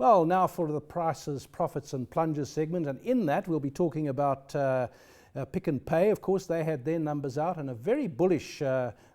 Well, now for the prices, profits and plunges segment, and in that we'll be talking about Pick n Pay. Of course, they had their numbers out and a very bullish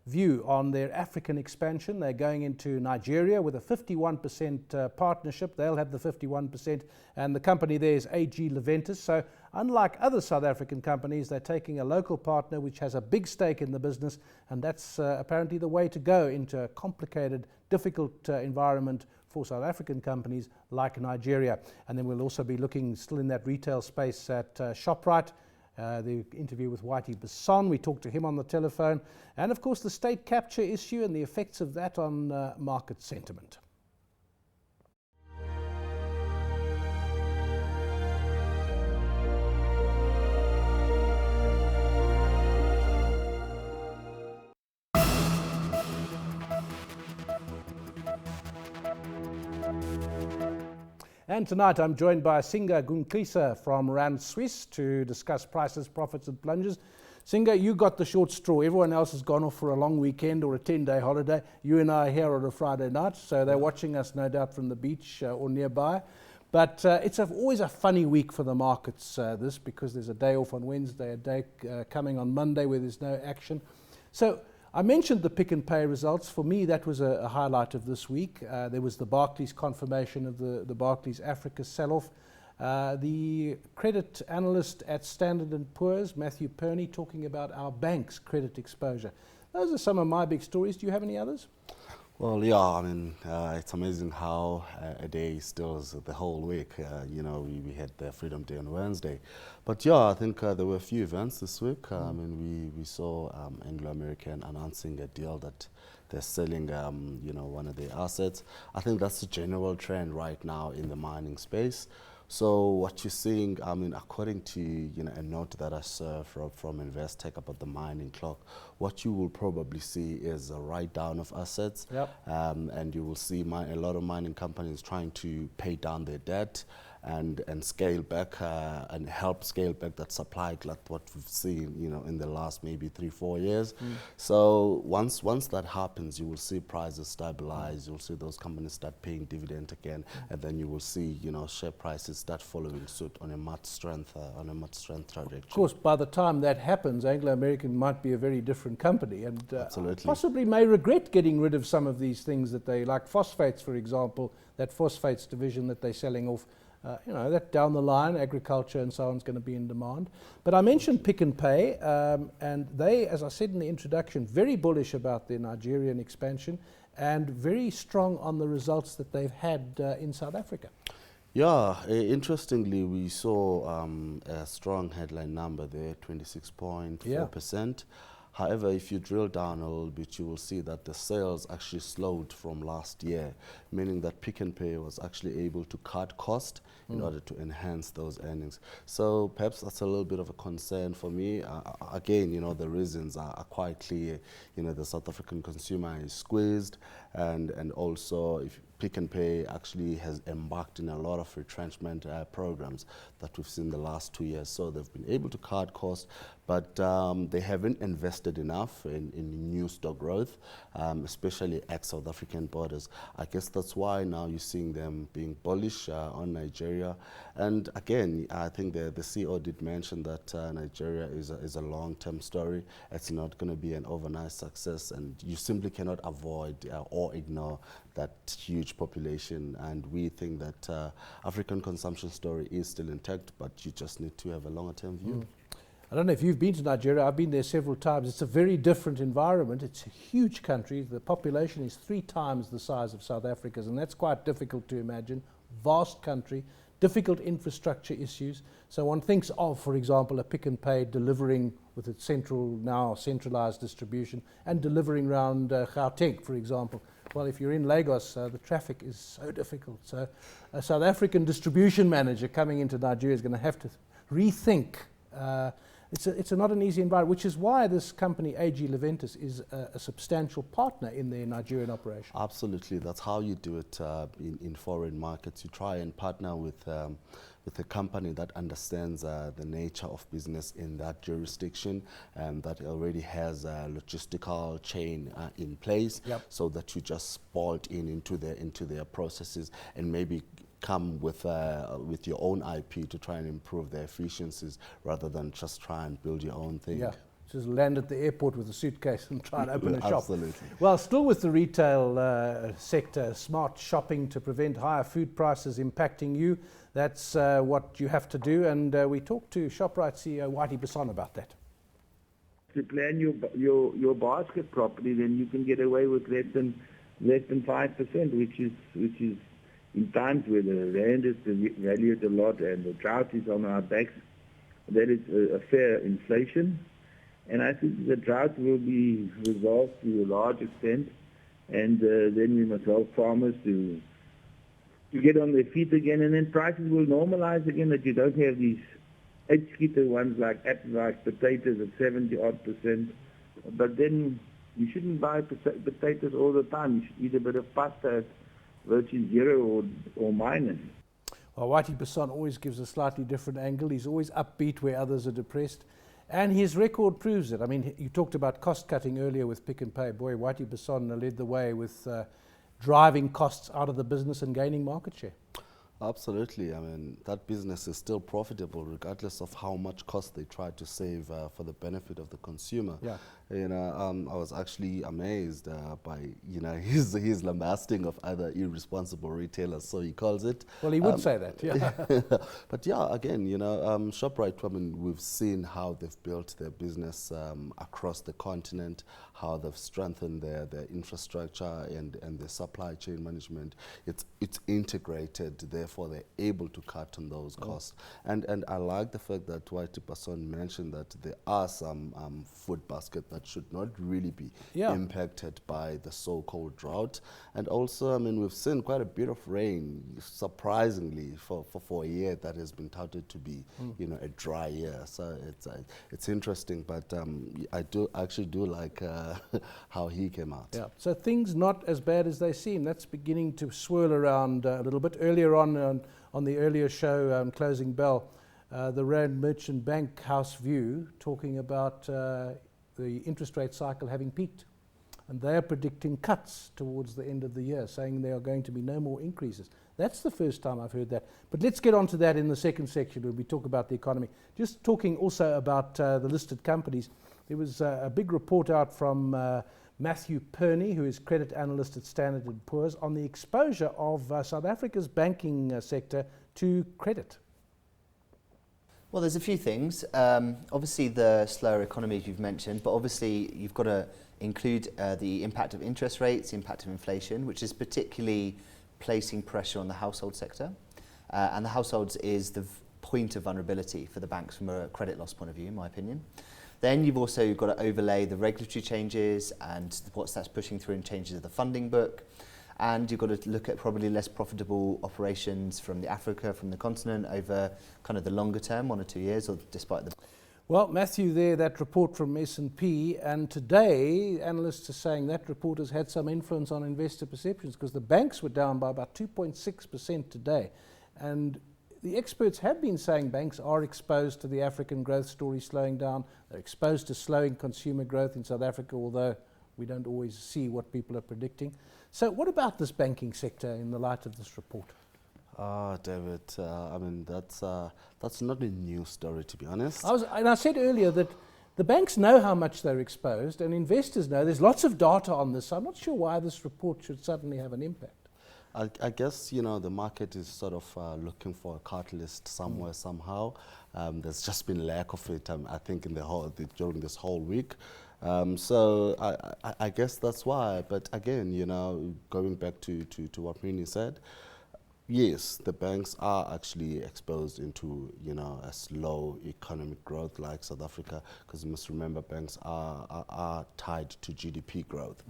view on their African expansion. They're going into Nigeria with a 51% partnership. They'll have the 51%, and the company there is AG Leventis. So unlike other South African companies, they're taking a local partner which has a big stake in the business, and that's apparently the way to go into a complicated, difficult environment for South African companies like Nigeria. And then we'll also be looking still in that retail space at Shoprite. The interview with Whitey Basson, we talked to him on the telephone, and of course the state capture issue and the effects of that on market sentiment. And tonight I'm joined by Singa Gunklisa from Rand Swiss to discuss prices, profits and plunges. Singa, you got the short straw. Everyone else has gone off for a long weekend or a 10-day holiday. You and I are here on a Friday night, so they're watching us no doubt from the beach or nearby. But it's always a funny week for the markets, this, because there's a day off on Wednesday, a day coming on Monday where there's no action. So I mentioned the Pick n Pay results. For me, that was a highlight of this week. There was the Barclays confirmation of the Barclays Africa sell-off. The credit analyst at Standard & Poor's, Matthew Perney, talking about our bank's credit exposure. Those are some of my big stories. Do you have any others? Well, yeah, I mean, it's amazing how a day stills the whole week. You know, we had the Freedom Day on Wednesday. But yeah, I think there were a few events this week. I mean, we saw Anglo American announcing a deal that they're selling, you know, one of their assets. I think that's the general trend right now in the mining space. So what you're seeing, I mean, according to, you know, a note that I saw from Investec about the mining clock, what you will probably see is a write-down of assets. Yep. And you will see a lot of mining companies trying to pay down their debt and scale back and help scale back that supply glut what we've seen, you know, in the last maybe 3-4 years. So once that happens, you will see prices stabilize. You'll see those companies start paying dividend again, and then you will see, you know, share prices start following suit on a much strength trajectory. Of course, by the time that happens, Anglo American might be a very different company, and possibly may regret getting rid of some of these things that they like, phosphates, for example, that phosphates division that they're selling off. You know, that down the line, agriculture and so on is going to be in demand. But I mentioned Pick n Pay, and they, as I said in the introduction, very bullish about their Nigerian expansion and very strong on the results that they've had in South Africa. Yeah, interestingly, we saw a strong headline number there, 26.4%. However, if you drill down a little bit, you will see that the sales actually slowed from last year, meaning that Pick n Pay was actually able to cut cost in order to enhance those earnings. So perhaps that's a little bit of a concern for me. Again, you know, the reasons are quite clear. You know, the South African consumer is squeezed, and also if Pick n Pay actually has embarked in a lot of retrenchment programs that we've seen the last 2 years. So they've been able to cut costs, but they haven't invested enough in new stock growth, especially ex-South African borders. I guess that's why now you're seeing them being bullish on Nigeria. And again, I think the CEO did mention that Nigeria is a long-term story. It's not going to be an overnight success, and you simply cannot avoid or ignore that huge population. And we think that African consumption story is still intact, but you just need to have a longer-term view. I don't know if you've been to Nigeria. I've been there several times. It's a very different environment. It's a huge country. The population is 3 times the size of South Africa's, and that's quite difficult to imagine. Vast country, difficult infrastructure issues. So one thinks of, for example, a Pick n Pay delivering with its centralized distribution and delivering around Gauteng, for example. Well, if you're in Lagos, the traffic is so difficult. So a South African distribution manager coming into Nigeria is going to have to rethink. It's not an easy environment, which is why this company, AG Leventis, is a substantial partner in their Nigerian operation. Absolutely. That's how you do it in foreign markets. You try and partner with a company that understands the nature of business in that jurisdiction and that already has a logistical chain in place, so that you just bolt into their processes and maybe come with your own IP to try and improve their efficiencies rather than just try and build your own thing. Yeah. Just land at the airport with a suitcase and try and open a shop. Absolutely. Well, still with the retail sector, smart shopping to prevent higher food prices impacting you. That's what you have to do. And we talked to ShopRite CEO Whitey Basson about that. To plan your basket properly, then you can get away with less than 5%, which is in times where the rand is valued a lot and the drought is on our backs. That is a fair inflation. And I think the drought will be resolved to a large extent, and then we must help farmers to get on their feet again, and then prices will normalize again, that you don't have these edge-skeeter ones like potatoes at 70-odd%. But then you shouldn't buy potatoes all the time. You should eat a bit of pasta at virtually zero or minus. Well, Whitey Basson always gives a slightly different angle. He's always upbeat where others are depressed. And his record proves it. I mean, you talked about cost cutting earlier with Pick n Pay. Boy, Whitey Basson led the way with driving costs out of the business and gaining market share. Absolutely. I mean, that business is still profitable regardless of how much cost they try to save for the benefit of the consumer. Yeah. You know, I was actually amazed by, you know, his lambasting of other irresponsible retailers, so he calls it. Well, he would say that, yeah. But yeah, again, you know, ShopRite, I mean, we've seen how they've built their business across the continent, how they've strengthened their infrastructure and their supply chain management. It's integrated, therefore they're able to cut on those costs. And I like the fact that Whitey Basson mentioned that there are some food baskets that should not really be impacted by the so-called drought. And also, I mean, we've seen quite a bit of rain, surprisingly, for a year that has been touted to be, you know, a dry year. So it's interesting, but I actually do like how he came out. Yeah. So things not as bad as they seem. That's beginning to swirl around a little bit. Earlier on the earlier show, Closing Bell, the Rand Merchant Bank House View talking about the interest rate cycle having peaked. And they are predicting cuts towards the end of the year, saying there are going to be no more increases. That's the first time I've heard that. But let's get on to that in the second section when we talk about the economy. Just talking also about the listed companies, there was a big report out from Matthew Perney, who is credit analyst at Standard & Poor's, on the exposure of South Africa's banking sector to credit. Well, there's a few things. Obviously, the slower economy you've mentioned, but obviously you've got to include the impact of interest rates, the impact of inflation, which is particularly placing pressure on the household sector. And the households is the point of vulnerability for the banks from a credit loss point of view, in my opinion. Then you've also got to overlay the regulatory changes and what that's pushing through in changes of the funding book. And you've got to look at probably less profitable operations from the continent over kind of the longer term, 1 or 2 years, or despite the... Well, Matthew, there, that report from S&P, and today analysts are saying that report has had some influence on investor perceptions because the banks were down by about 2.6% today. And the experts have been saying banks are exposed to the African growth story slowing down. They're exposed to slowing consumer growth in South Africa, although we don't always see what people are predicting. So what about this banking sector in the light of this report? David, I mean, that's not a new story, to be honest. I said earlier that the banks know how much they're exposed and investors know. There's lots of data on this. So I'm not sure why this report should suddenly have an impact. I guess, you know, the market is sort of looking for a catalyst somewhere, somehow. There's just been lack of it, I think, during this whole week. So I guess that's why. But again, you know, going back to what Rini said, yes, the banks are actually exposed into, you know, a slow economic growth like South Africa, because you must remember banks are tied to GDP growth.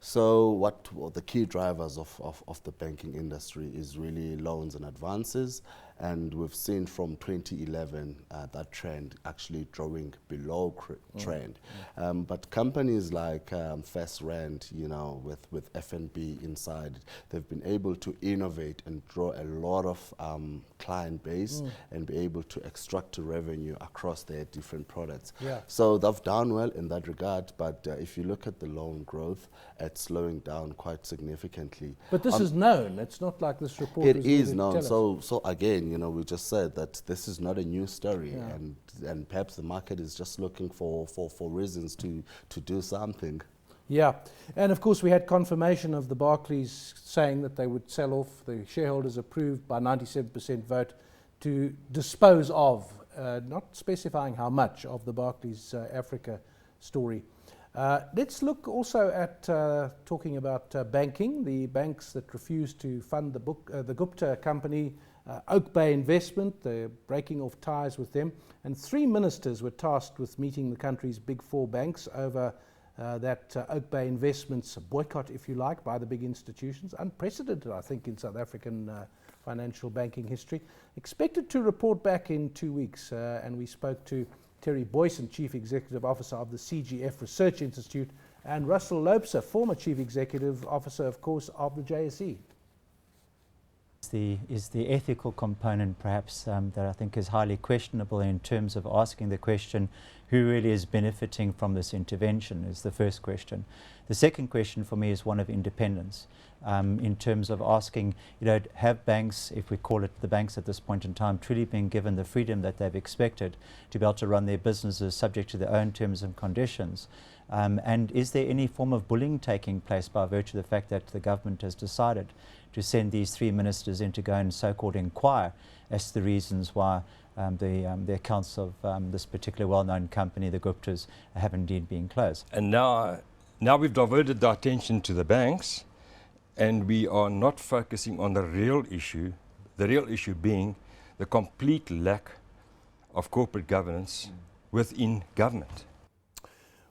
So what the key drivers of the banking industry is really loans and advances, And we've seen from 2011 that trend actually drawing below trend. But companies like First Rand, you know, with F&B inside, they've been able to innovate and draw a lot of client base and be able to extract revenue across their different products. Yeah. So they've done well in that regard, but if you look at the loan growth, it's slowing down quite significantly. But this is known. It's not like this report It was is here to known. tell us. So again, you know, we just said that this is not a new story, Yeah. and perhaps the market is just looking for reasons to do something. Yeah, and of course we had confirmation of the Barclays saying that they would sell off. The shareholders approved by 97% vote to dispose of, not specifying how much, of the Barclays Africa story. Let's look also at talking about banking, the banks that refused to fund the Gupta company, Oak Bay Investment, the breaking off ties with them, and 3 ministers were tasked with meeting the country's big 4 banks over that Oak Bay Investments boycott, if you like, by the big institutions. Unprecedented, I think, in South African financial banking history. Expected to report back in 2 weeks, and we spoke to Terry Boyson, Chief Executive Officer of the CGF Research Institute, and Russell Lopser, former Chief Executive Officer, of course, of the JSE. Is the ethical component perhaps that I think is highly questionable in terms of asking the question, who really is benefiting from this intervention, is the first question. The second question for me is one of independence, in terms of asking, you know, have banks, if we call it the banks at this point in time, truly been given the freedom that they've expected to be able to run their businesses subject to their own terms and conditions? And is there any form of bullying taking place by virtue of the fact that the government has decided to send these 3 ministers in to go and so-called inquire as to the reasons why the accounts of this particular well-known company, the Guptas, have indeed been closed? And now we've diverted the attention to the banks, and we are not focusing on the real issue being the complete lack of corporate governance within government.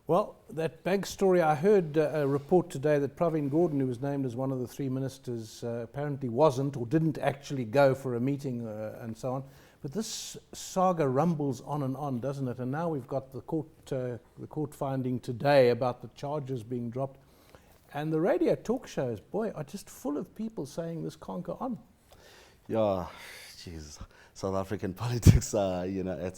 Well, that bank story, I heard a report today that Pravin Gordhan, who was named as one of the 3 ministers, apparently wasn't or didn't actually go for a meeting and so on. But this saga rumbles on, doesn't it? And now we've got the court finding today about the charges being dropped. And the radio talk shows, boy, are just full of people saying this can't go on. Yeah, jeez. South African politics, you know,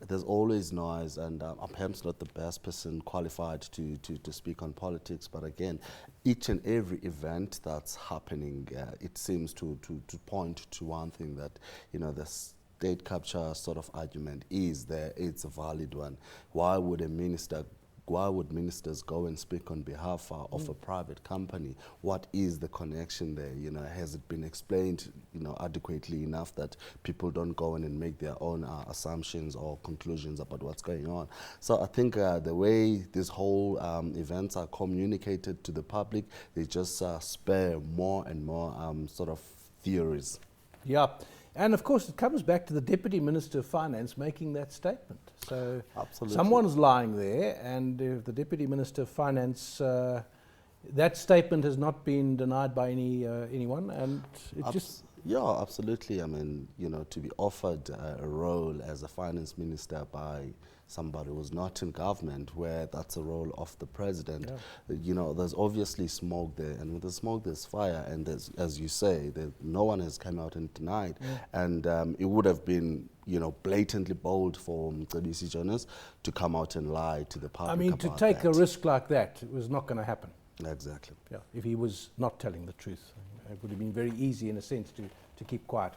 there's always noise, and I'm perhaps not the best person qualified to speak on politics, but again, each and every event that's happening, it seems to point to one thing, that, you know, the state capture sort of argument is there, it's a valid one. Why would ministers go and speak on behalf of a private company? What is the connection there? You know, has it been explained, you know, adequately enough that people don't go in and make their own assumptions or conclusions about what's going on? So I think the way these whole events are communicated to the public, they just spare more and more sort of theories. Yeah. And of course, it comes back to the Deputy Minister of Finance making that statement. So absolutely, someone's lying there, and if the Deputy Minister of Finance, that statement has not been denied by anyone, and it just... Yeah, absolutely. I mean, you know, to be offered a role as a finance minister by somebody who's not in government, where that's a role of the president, you know, there's obviously smoke there, and with the smoke there's fire, and there's, as you say, no one has come out and denied, and it would have been, you know, blatantly bold for Mcebisi Jonas to come out and lie to the public. I mean, to take a risk like that, it was not going to happen. Exactly. Yeah, if he was not telling the truth. It would have been very easy, in a sense, to keep quiet.